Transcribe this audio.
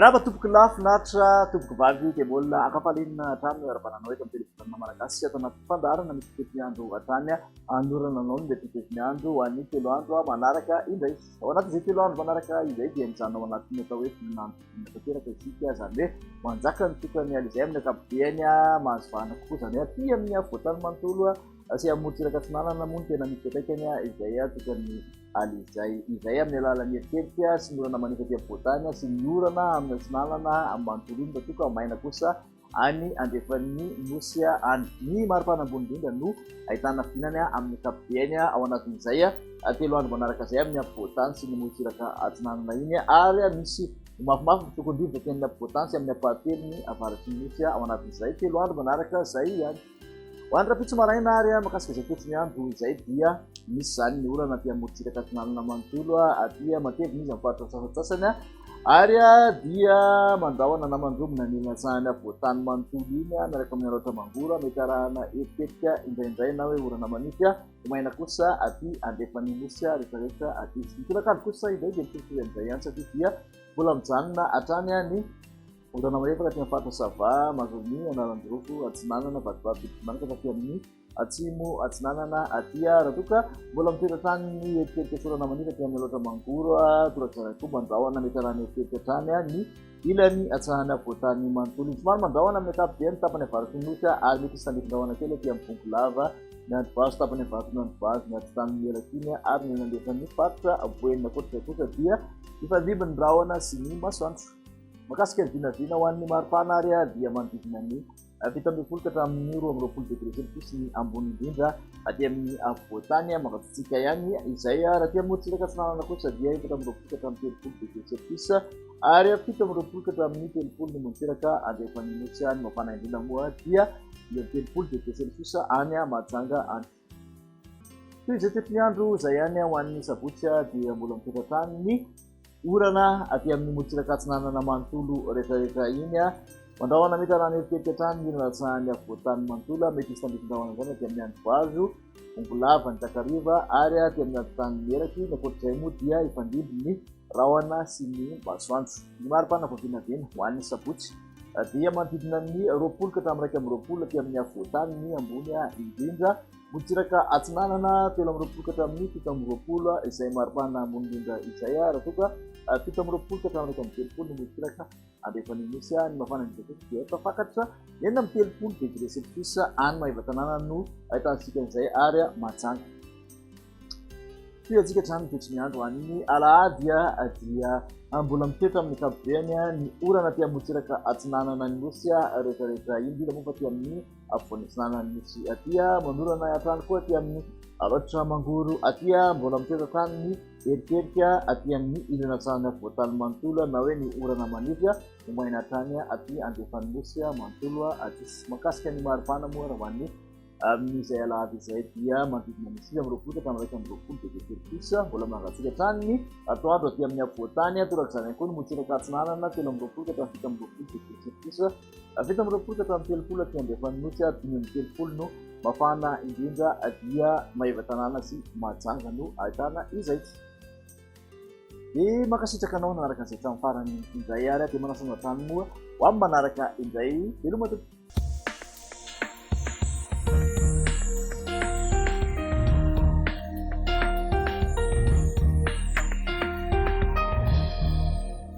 Raha tompoko lafinaritra tompoko vavy dia mbola akafalinina hatrany ara-bananao eto amin'ny televiziona malagasy ato anaty fandaharana misy fiteny-andro hatrany anorana anao ny fiteny-andro ho an'ny 3 andro manaraka indray. Ao anatin'izay 3 andro manaraka izay dia mijanona ao anatin'ny atao hoe fihinanana tanteraka isika, izany hoe manjaka ny tokany alizay amin'ny ankapobeny mahazo vahana kokoa, izany hoe aty amin'ny voatany manontolo sy amorontsiraka tsinanana moa ny tena misy fiatraikany izay tokany izay amin'ny alalan'ny heritserika sy ny orana manefa aty am-poatany sy ny orana amin'ny tsinanana amin'ny manontolo iny toka maina kosa any andefan'ny nosy any. Ny maripana ambony indrindra no ahitana fihinany amin'ny ankapobeny ao anatin'izay 3 andro manaraka izay amin'ny am-poatany sy ny amorontsiraka tsinanana iny ary misy mafimafy tokony indrindra aty amin'ny am-poatany sy amin'ny ampahatelony avaratsy ny nosy ao anatin'izay 3 andro manaraka izay ihany. Ho an'ny rapitso maraina ary makasika izay toetsy ny andro izay dia misy zany ny orana aty amorontsiraka tsinanana manontolo aty matevina izy amin'ny faritra sasatsasany ary dia mandrahona na mandromona ny latsahany voatany manontolo iny miaraka amin'ny araotra mangora mety arahana eritetika indraindray na hoe orana manify omaina kosa aty andefan'ny nosy rehetrarehetra aty. Ny tolakandro kosa izay dia mitovitovy amin'izay ihany satria dia mbola mijanona hatrany ny orana marefaka aty amin'ny faritra sava mazony analandroko atsinanana vatovato manaka aty amin'ny atsimo atsinanana aty raha toka mbola mitoetrany ny eritetika sorana manify aty amin'ny aloatra mangoro torak'izany koa mandrahona mety arahana eritetika hatrany ny ilany atsahana voatany manontolo. Somary mandrahona amin'ny ankapobeny tapany avaratsy ny nosy ary mety isy tandrifindrahona kely aty amin'ny bongo-lava ny androvazo tapany avaratsy ny androvazo ny atsitany elakiny ary ny nandefan'ny faritra boenina kotra'izay kosa dia ifandimby ny rahona sy ny masoandro. Makasika ny vinavina ho an'ny maripana ary dia manodidina ny 17 ka hatramin'ny 20 degré celsius ny ambony indrindra aty amin'ny voatany magatsitsika ihany izay raha aty amorontsiraka tsinanana kosa dia 17 ka hatramin'ny 30 degré celsius ary 17 ka hatramin'ny 30 ny amorontsiraka andefan'ny nosy any mafana indrindra moa dia 30 degré celsius any Mahajanga any. Toy izay toetry ny andro izay ihany ho an'ny sabotsy dia mbola mitoetrany ny orana aty amin'ny amorontsiraka tsinanana manontolo rehetrarehetra iny mandrahona mety arahana eritetika hatrany ny latsahany voatany manontolo mety isy tandrifindrahona izany aty amin'ny androvazo bongo-lava ny takariva ary aty amin'ny androtany meraky ny akoatr'izay moa dia ifandimby ny rahona sy ny masoandro. Ny maripana voavinavina ho an'ny sabotsy dia manodidina ny 20 ka hatramin'ny 20 aty amin'ny voatany ny ambony indrindra amorontsiraka atsinanana 20 ka hatramin'ny 20 izay maripana ambony indrindra izay raha toka 20 ka hatramin'ny 30 ny amorontsiraka andefan'ny nosy ny mafana indrindra kosa dia tafakatra 30 degré celsius any Maheva-tanàna no ahitansika izay ary Mahajanga. Antsika trano toetsy ny andro aniny alahady dia mbola mitoetra amin'ny ankapobeny ny orana aty amorontsiraka atsinanana ny nosy rehetrarehetra indrindra moa fa aty amin'ny afovoan'ny atsinanana ny nosy aty manorana hatrany koa aty amin'ny aloatra mangoro aty mbola mitoetra hatrany ny eritetika aty amin'ny ilana atsahana voatany manontolo na hoe ny orana manify omaina hatrany aty andefan'ny nosy manontolo aty. Makasika ny maripana moa raha hoan'ny amin'izay alahady izay dia manodidina ny 20 ka hatramin'ny 20 degré celsius mbola mangatsiaka hatrany ny atoandro aty amin'ny voatany torak'izany ihany koa ny amorontsiraka tsinanana 17 ka hatramin'ny 17 degré celsius 17 ka hatramin'ny 30 aty andefan'ny nosy 30 no mafana indrindra dia Maheva-tanàna sy Mahajanga no ahitana izay. Dia makasitraka anao nanaraka an'izay hatramin'ny farany indray ary dia manasa ny hatrany moa ho amin'ny manaraka indray veloma tompoko.